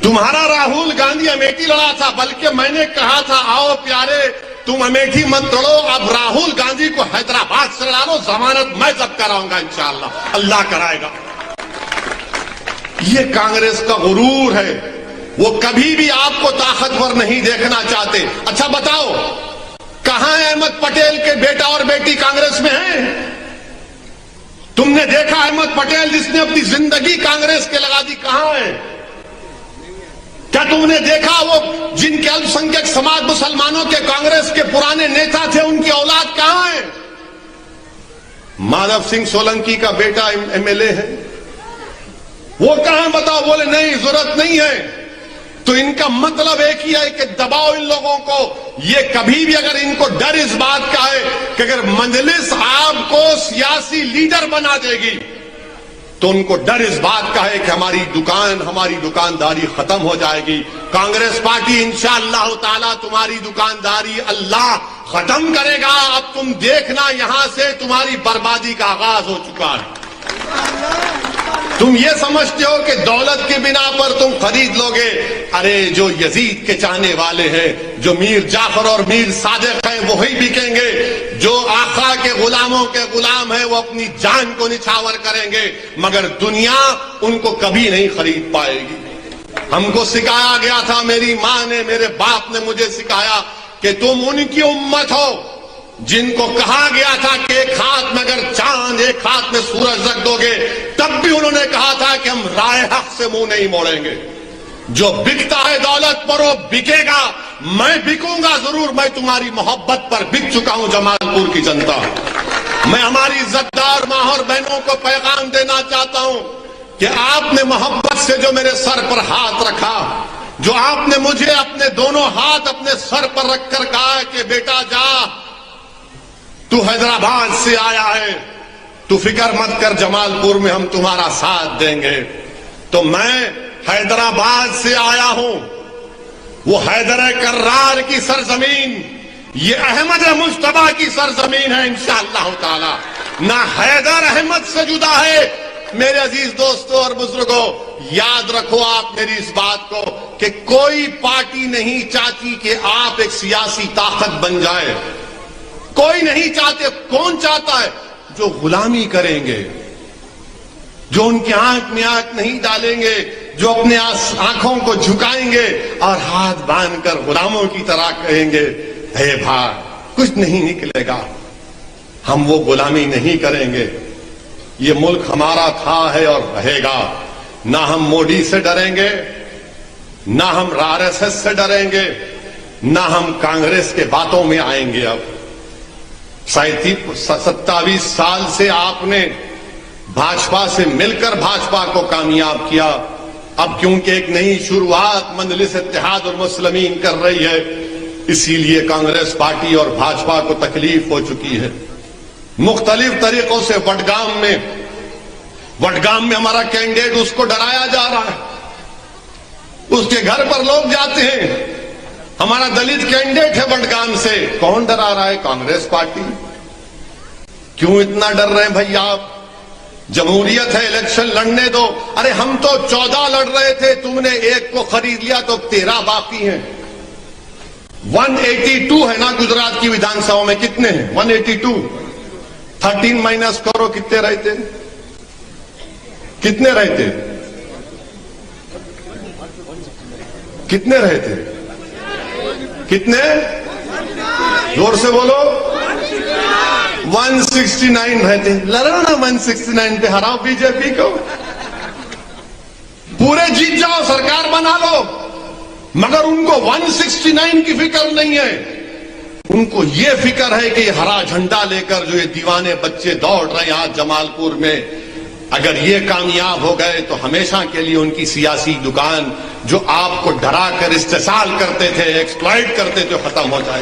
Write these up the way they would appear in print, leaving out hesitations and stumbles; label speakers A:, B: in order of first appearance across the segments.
A: تمہارا راہل گاندھی امیٹھی لڑا تھا، بلکہ میں نے کہا تھا آؤ پیارے تم امیٹھی مت لڑو، اب راہل گاندھی کو حیدرآباد سے لڑا لو، ضمانت میں ضبط کراؤں گا انشاءاللہ، اللہ کرائے گا۔ یہ کانگریس کا غرور ہے، وہ کبھی بھی آپ کو طاقتور نہیں دیکھنا چاہتے۔ اچھا بتاؤ کہاں احمد پٹیل کے بیٹا اور بیٹی کانگریس میں ہیں؟ تم نے دیکھا احمد پٹیل جس نے اپنی زندگی کانگریس کے لگا دی، کہاں ہے؟ کیا تم نے دیکھا وہ جن کے الپ سنکھیک سماج مسلمانوں کے کانگریس کے پرانے نیتا تھے ان کی اولاد کہاں ہے؟ مادھو سنگھ سولنکی کا بیٹا ایم ایل اے ہے، وہ کہاں بتاؤ؟ بولے نہیں ضرورت نہیں ہے۔ تو ان کا مطلب ایک ہی ہے کہ دباؤ ان لوگوں کو۔ یہ کبھی بھی اگر ان کو ڈر اس بات کا ہے کہ اگر مجلس آپ کو سیاسی لیڈر بنا دے گی تو ان کو ڈر اس بات کا ہے کہ ہماری دکانداری ختم ہو جائے گی۔ کانگریس پارٹی انشاءاللہ تعالی تمہاری دکانداری اللہ ختم کرے گا۔ اب تم دیکھنا یہاں سے تمہاری بربادی کا آغاز ہو چکا ہے۔ تم یہ سمجھتے ہو کہ دولت کی بنا پر تم خرید لو گے، ارے جو یزید کے چاہنے والے ہیں، جو میر جعفر اور میر صادق ہیں وہی بکیں گے، جو آقا کے غلاموں کے غلام ہیں وہ اپنی جان کو نچھاور کریں گے، مگر دنیا ان کو کبھی نہیں خرید پائے گی۔ ہم کو سکھایا گیا تھا، میری ماں نے میرے باپ نے مجھے سکھایا کہ تم ان کی امت ہو جن کو کہا گیا تھا کہ ایک ہاتھ میں اگر چاند ایک ہاتھ میں سورج رکھ دو گے، تب بھی انہوں نے کہا تھا کہ ہم رائے حق سے منہ نہیں موڑیں گے۔ جو بکتا ہے دولت پر وہ بکے گا، میں بکوں گا ضرور، میں تمہاری محبت پر بک چکا ہوں جمال پور کی جنتا۔ میں ہماری عزت دار ماں اور بہنوں کو پیغام دینا چاہتا ہوں کہ آپ نے محبت سے جو میرے سر پر ہاتھ رکھا، جو آپ نے مجھے اپنے دونوں ہاتھ اپنے سر پر رکھ کر کہا کہ بیٹا جا، تو حیدرآباد سے آیا ہے، تو فکر مت کر، جمال پور میں ہم تمہارا ساتھ دیں گے۔ تو میں حیدرآباد سے آیا ہوں، وہ حیدر کرار کی سرزمین، یہ احمد مجتبی کی سرزمین ہے انشاءاللہ تعالی، نہ حیدر احمد سے جدا ہے۔ میرے عزیز دوستوں اور بزرگوں، یاد رکھو آپ میری اس بات کو کہ کوئی پارٹی نہیں چاہتی کہ آپ ایک سیاسی طاقت بن جائے، کوئی نہیں چاہتے۔ کون چاہتا ہے؟ جو غلامی کریں گے، جو ان کی آنکھ میں آنکھ نہیں ڈالیں گے، جو اپنے آنکھوں کو جھکائیں گے اور ہاتھ باندھ کر غلاموں کی طرح کہیں گے اے بھائی کچھ نہیں نکلے گا، ہم وہ غلامی نہیں کریں گے۔ یہ ملک ہمارا تھا ہے اور رہے گا، نہ ہم مودی سے ڈریں گے، نہ ہم آر ایس ایس سے ڈریں گے، نہ ہم کانگریس کے باتوں میں آئیں گے۔ اب 27 سال سے آپ نے بھاجپا سے مل کر بھاجپا کو کامیاب کیا، اب کیونکہ ایک نئی شروعات مجلس اتحاد المسلمین کر رہی ہے، اسی لیے کانگریس پارٹی اور بھاجپا کو تکلیف ہو چکی ہے۔ مختلف طریقوں سے وڈگام میں ہمارا کینڈیڈیٹ اس کو ڈرایا جا رہا ہے، اس کے گھر پر لوگ جاتے ہیں۔ ہمارا دلت کینڈیڈیٹ ہے وڈگام سے، کون ڈرا رہا ہے؟ کانگریس پارٹی۔ کیوں اتنا ڈر رہے ہیں بھائی آپ؟ جمہوریت ہے، الیکشن لڑنے دو۔ ارے ہم تو 14 لڑ رہے تھے، تم نے ایک کو خرید لیا تو 13 باقی ہیں۔ 182 ہے نا گجرات کی ودھان سبھا میں، کتنے ہیں؟ 182۔ 13 مائنس کرو، کتنے رہتے؟ کتنے رہتے؟ کتنے رہتے؟ کتنے؟ زور سے بولو۔ 169 رہتے۔ لڑو نا 169 پہ، ہراؤ بی جے پی کو، پورے جیت جاؤ، سرکار بنا لو۔ مگر ان کو 169 کی فکر نہیں ہے، ان کو یہ فکر ہے کہ یہ ہرا جھنڈا لے کر جو یہ دیوانے بچے دوڑ رہے ہیں آج جمال پور میں، اگر یہ کامیاب ہو گئے تو ہمیشہ کے لیے ان کی سیاسی دکان جو آپ کو ڈرا کر استحصال کرتے تھے، ایکسپلائٹ کرتے تھے، ختم ہو جائے۔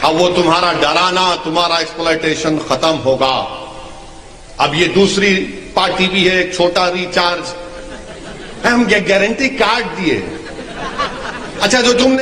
A: اب وہ تمہارا ڈرانا، تمہارا ایکسپلائٹیشن ختم ہوگا۔ اب یہ دوسری پارٹی بھی ہے، ایک چھوٹا ریچارج، ہم گارنٹی کارڈ دیے۔ اچھا جو تم نے